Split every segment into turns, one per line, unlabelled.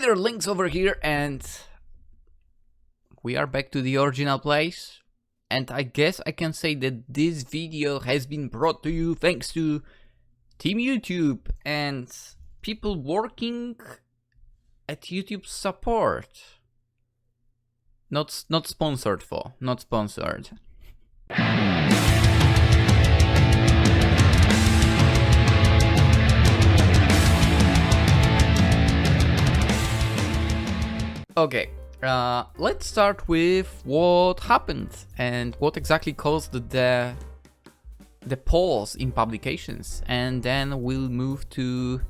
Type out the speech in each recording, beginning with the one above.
Hey there, Lynx over here, and we are back to the original place. And I guess I can say that this video has been brought to you thanks to Team YouTube and people working at YouTube support. Not sponsored for, not sponsored. Okay, let's start with what happened and what exactly caused the pause in publications, and then we'll move to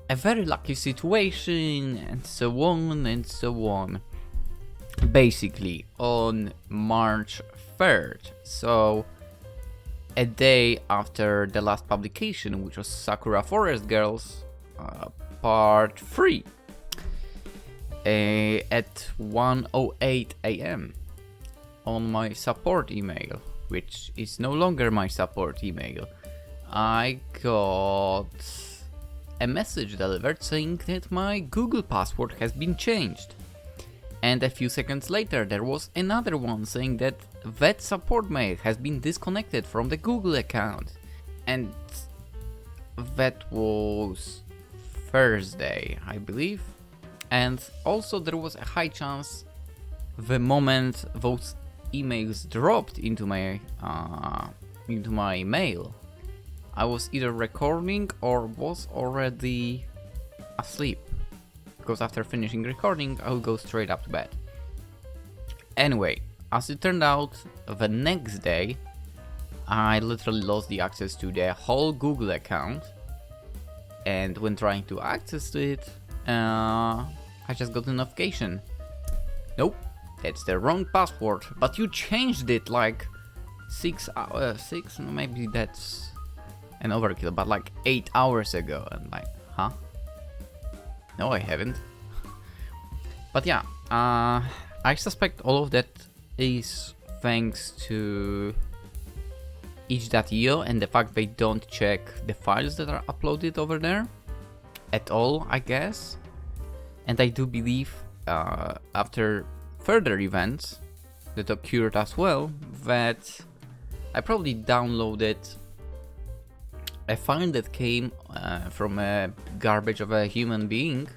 a very lucky situation and so on and so on. Basically, on March 3rd, so a day after the last publication, which was Sakura Forest Girls, part 3. At 1:08 AM on my support email, which is no longer my support email, I got a message delivered saying that my Google password has been changed. And a few seconds later there was another one saying that that support mail has been disconnected from the Google account. And that was Thursday, I believe. And also there was a high chance the moment those emails dropped into my mail, I was either recording or was already asleep, because after finishing recording I will go straight up to bed. Anyway, as it turned out, the next day I literally lost the access to the whole Google account, and when trying to access it, I just got a notification. Nope, that's the wrong password, but you changed it like 6 hours, maybe that's an overkill, but like 8 hours ago. And like, huh? No, I haven't. But yeah, I suspect all of that is thanks to itch.io and the fact they don't check the files that are uploaded over there at all, I guess. And I do believe after further events that occurred as well, that I probably downloaded a file that came from a garbage of a human being,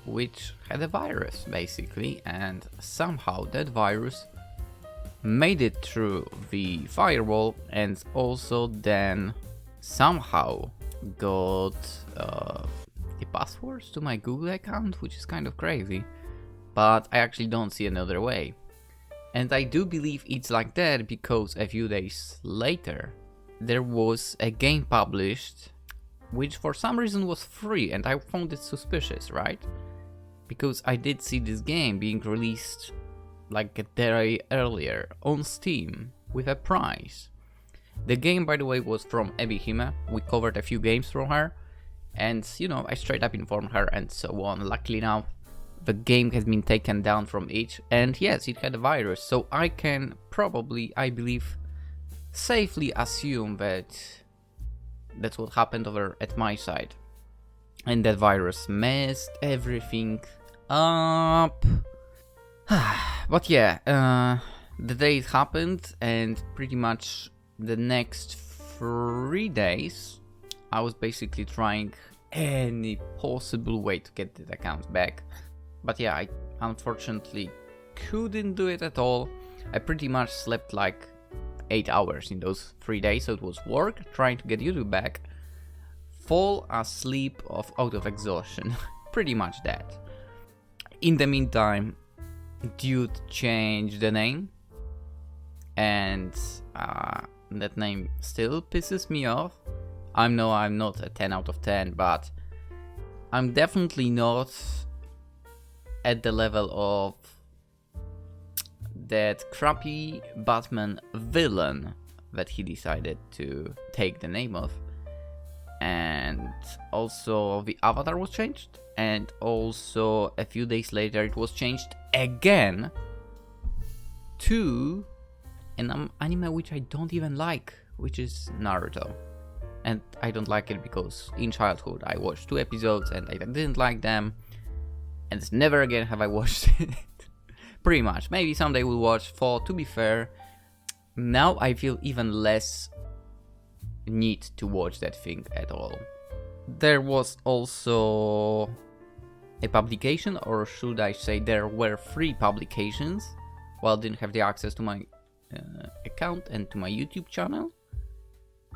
which had a virus basically, and somehow that virus made it through the firewall and also then somehow got the passwords to my Google account, which is kind of crazy, but I actually don't see another way. And I do believe it's like that because a few days later there was a game published which for some reason was free, and I found it suspicious, right? Because I did see this game being released like a day earlier on Steam with a prize. The game, by the way, was from ebi-hime. We covered a few games from her, and you know, I straight up informed her and so on. Luckily now the game has been taken down from itch, and yes, it had a virus, so I can probably, I believe, safely assume that that's what happened over at my side, and that virus messed everything up. But yeah, the day it happened, and pretty much the next 3 days I was basically trying any possible way to get the account back. But yeah, I unfortunately couldn't do it at all. I pretty much slept like 8 hours in those 3 days, so it was work trying to get YouTube back, fall asleep out of exhaustion. Pretty much that. In the meantime, dude changed the name, and that name still pisses me off. I know I'm not a 10 out of 10, but I'm definitely not at the level of that crappy Batman villain that he decided to take the name of. And also the avatar was changed, and also a few days later it was changed again to an anime which I don't even like, which is Naruto. And I don't like it because in childhood I watched 2 episodes and I didn't like them. and never again have I watched it. Pretty much. Maybe someday we'll watch, for to be fair, now I feel even less need to watch that thing at all. There was also a publication, or should I say there were 3 publications, while I didn't have the access to my account and to my YouTube channel.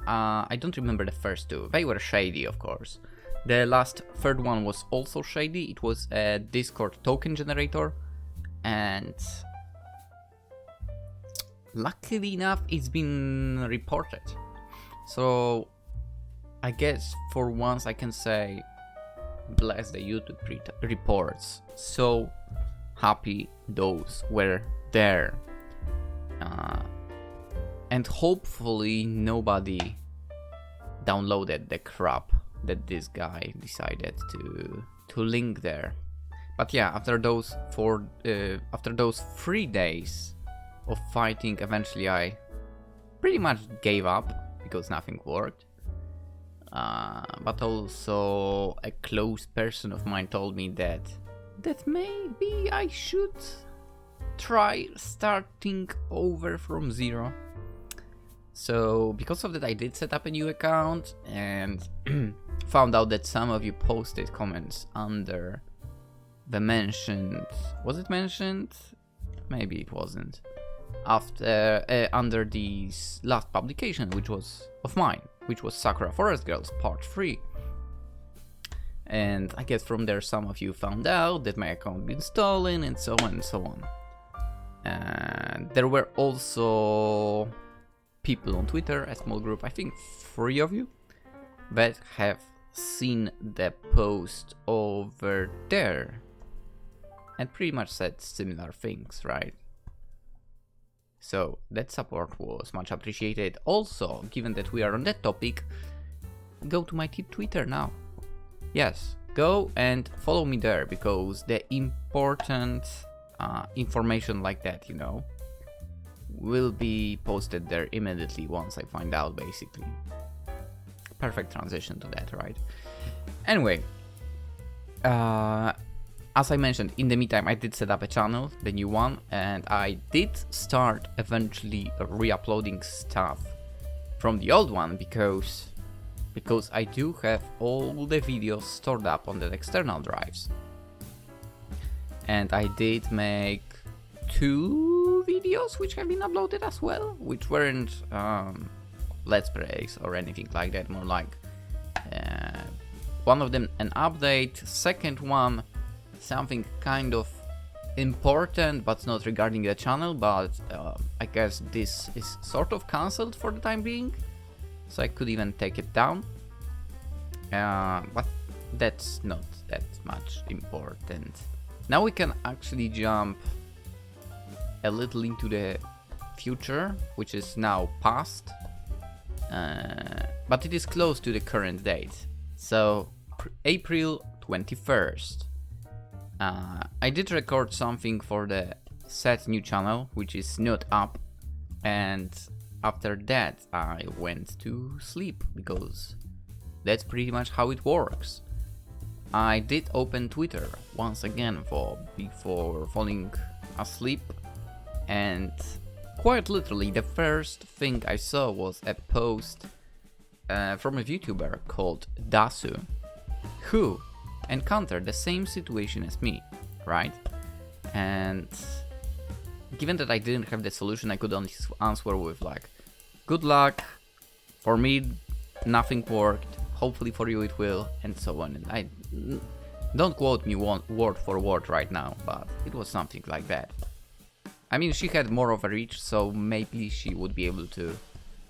I don't remember the first 2. They were shady, of course. The third one was also shady. It was a Discord token generator, and luckily enough it's been reported. So I guess for once I can say bless the YouTube reports. So happy those were there. And hopefully nobody downloaded the crap that this guy decided to link there. But yeah, after those 3 days of fighting, eventually I pretty much gave up because nothing worked. But also a close person of mine told me that maybe I should try starting over from 0. So because of that, I did set up a new account and found out that some of you posted comments under the mentioned, was it mentioned? Maybe it wasn't. After under the last publication, which was of mine, which was Sakura Forest Girls Part 3. And I guess from there some of you found out that my account been stolen, and so on and so on. And there were also people on Twitter, a small group, I think 3 of you, that have seen the post over there and pretty much said similar things, right? So that support was much appreciated. Also, given that we are on that topic, go to my Twitter now. Yes, go and follow me there, because the important information like that, you know, will be posted there immediately once I find out, basically. Perfect transition to that, right? Anyway, as I mentioned, in the meantime, I did set up a channel, the new one, and I did start eventually re-uploading stuff from the old one, because I do have all the videos stored up on the external drives. And I did make 2 videos which have been uploaded as well, which weren't let's plays or anything like that, more like one of them an update, second one something kind of important but not regarding the channel, but I guess this is sort of cancelled for the time being, so I could even take it down, but that's not that much important. Now we can actually jump a little into the future, which is now past, but it is close to the current date, so April 21st. I did record something for the set new channel, which is not up, and after that I went to sleep, because that's pretty much how it works. I did open Twitter once again before falling asleep, and quite literally the first thing I saw was a post from a YouTuber called Dasu, who encountered the same situation as me, right? And given that I didn't have the solution, I could only answer with like, good luck, for me nothing worked, hopefully for you it will, and so on. And I don't quote me word for word right now, but it was something like that. I mean, she had more of a reach, so maybe she would be able to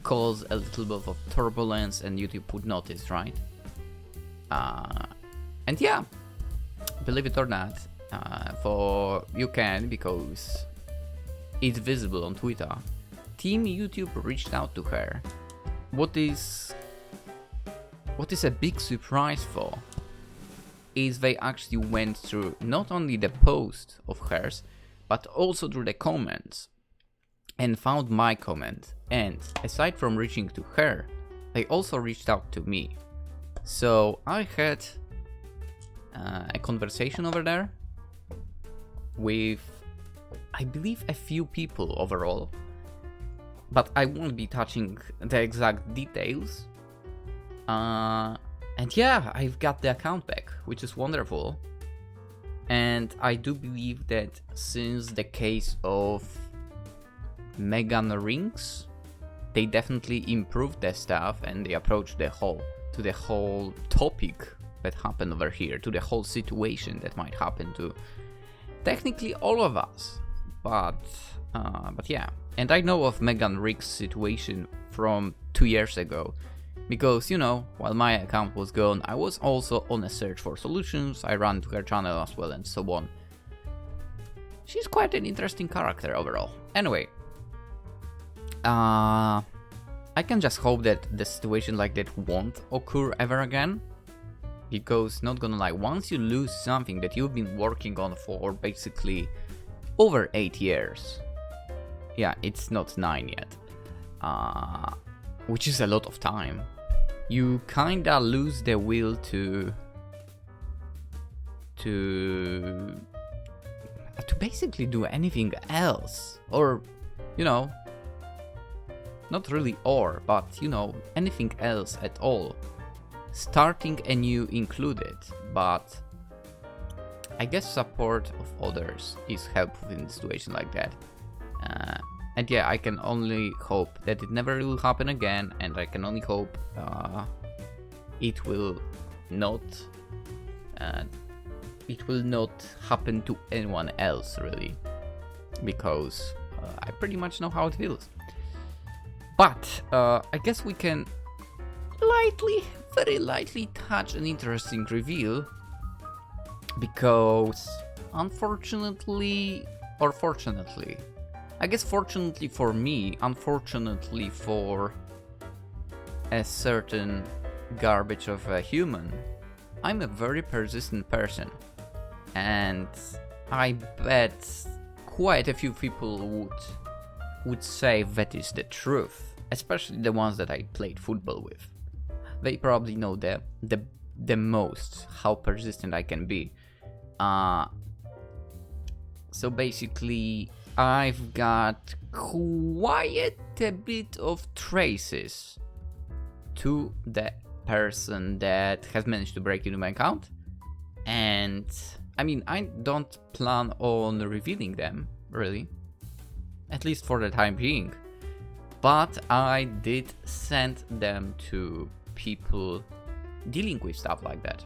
cause a little bit of turbulence and YouTube would notice, right? And yeah, believe it or not, for you can, because it's visible on Twitter, Team YouTube reached out to her. What is a big surprise for is they actually went through not only the post of hers, but also through the comments and found my comment, and aside from reaching to her, they also reached out to me. So I had a conversation over there with, I believe, a few people overall, but I won't be touching the exact details. And yeah, I've got the account back, which is wonderful. And I do believe that since the case of Lynx, they definitely improved their stuff and they approached the whole topic that happened over here, to the whole situation that might happen to technically all of us. But yeah, and I know of Lynx's situation from 2 years ago, because, you know, while my account was gone, I was also on a search for solutions. I ran to her channel as well and so on. She's quite an interesting character overall. Anyway, I can just hope that the situation like that won't occur ever again. Because, not gonna lie, once you lose something that you've been working on for basically over 8 years, yeah, it's not 9 yet, which is a lot of time, you kinda lose the will to basically do anything else, or, you know, not really but, you know, anything else at all. Starting anew included, but I guess support of others is helpful in a situation like that. And yeah, I can only hope that it never will happen again, and I can only hope it will not happen to anyone else, really, because I pretty much know how it feels. But I guess we can very lightly touch an interesting reveal, because unfortunately, or fortunately, I guess fortunately for me, unfortunately for a certain garbage of a human, I'm a very persistent person, and I bet quite a few people would say that is the truth, especially the ones that I played football with. They probably know the most how persistent I can be. So basically, I've got quite a bit of traces to the person that has managed to break into my account, and I mean, I don't plan on revealing them, really, at least for the time being, but I did send them to people dealing with stuff like that.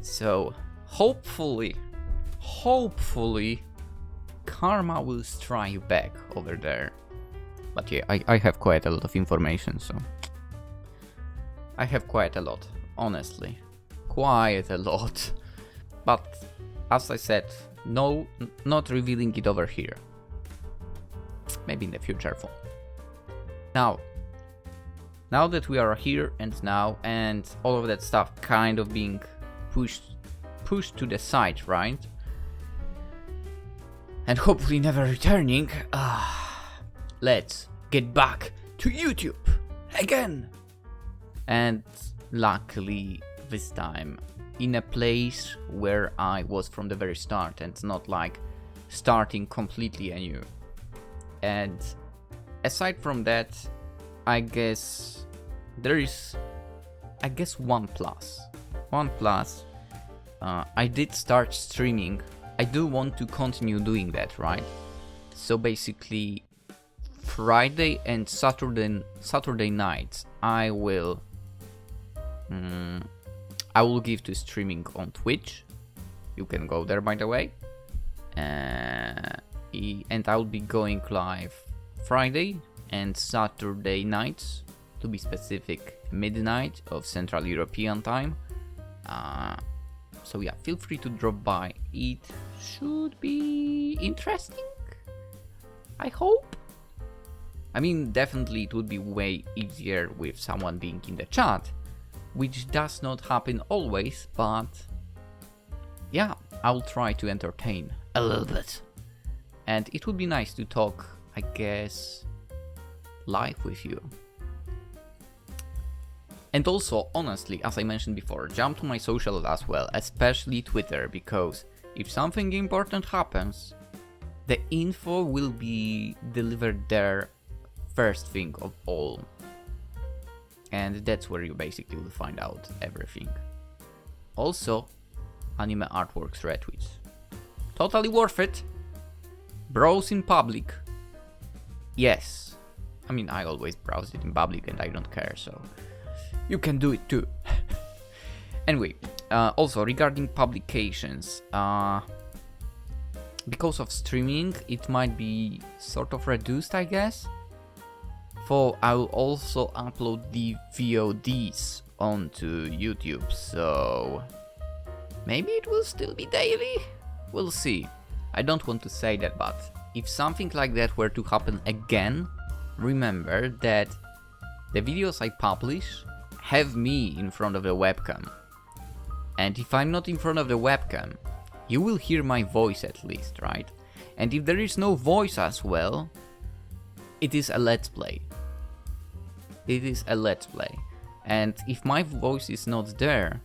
So hopefully karma will strike back over there. But yeah, I have quite a lot of information, so I have quite a lot, honestly, quite a lot. But as I said, no, not revealing it over here. Maybe in the future phone. Now that we are here and all of that stuff kind of being pushed to the side, right? And hopefully never returning, let's get back to YouTube again. And luckily this time in a place where I was from the very start, and not like starting completely anew. And aside from that, I guess there is, one plus. I did start streaming. I do want to continue doing that, right? So basically, Friday and Saturday nights, I will give to streaming on Twitch. You can go there, by the way. And I'll be going live Friday and Saturday nights, to be specific, midnight of Central European time. So yeah, feel free to drop by. It should be interesting, I hope. I mean, definitely it would be way easier with someone being in the chat, which does not happen always, but yeah, I'll try to entertain a little bit. And it would be nice to talk, I guess, live with you. And also, honestly, as I mentioned before, jump to my socials as well, especially Twitter, because if something important happens, the info will be delivered there first thing of all. And that's where you basically will find out everything. Also, anime artworks retweets. Totally worth it. Browse in public. Yes. I mean, I always browse it in public and I don't care, so you can do it too. Anyway, also regarding publications, because of streaming, it might be sort of reduced, I guess. For I will also upload the VODs onto YouTube, so maybe it will still be daily? We'll see. I don't want to say that, but if something like that were to happen again, remember that the videos I publish have me in front of the webcam. And if I'm not in front of the webcam, you will hear my voice at least, right? And if there is no voice as well, it is a let's play. It is a let's play. And if my voice is not there,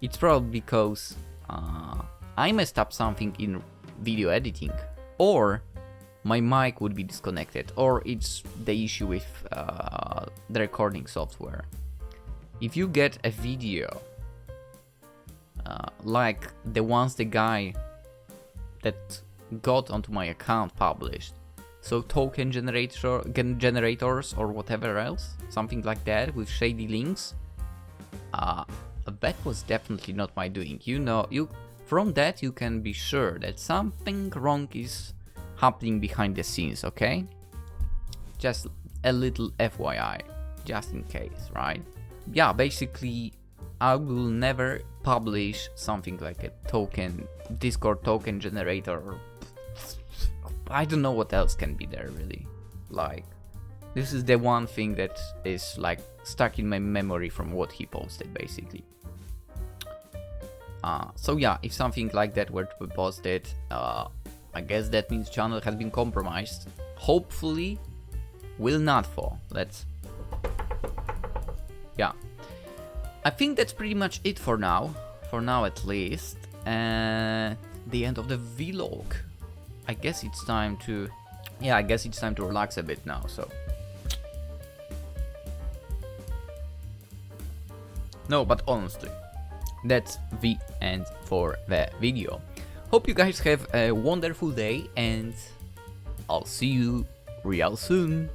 it's probably because I messed up something in video editing, or my mic would be disconnected, or it's the issue with the recording software. If you get a video like the ones the guy that got onto my account published, so token generators or whatever else, something like that with shady links, that was definitely not my doing. From that you can be sure that something wrong is happening behind the scenes, okay? Just a little FYI, just in case, right? Yeah, basically I will never publish something like a Discord token generator, or I don't know what else can be there really. Like, this is the one thing that is like stuck in my memory from what he posted basically. So yeah, if something like that were to be posted, I guess that means channel has been compromised. Hopefully will not fall. Yeah. I think that's pretty much it for now. For now at least. And the end of the vlog. I guess it's time to relax a bit now, so. No, but honestly, that's the end for the video. Hope you guys have a wonderful day, and I'll see you real soon.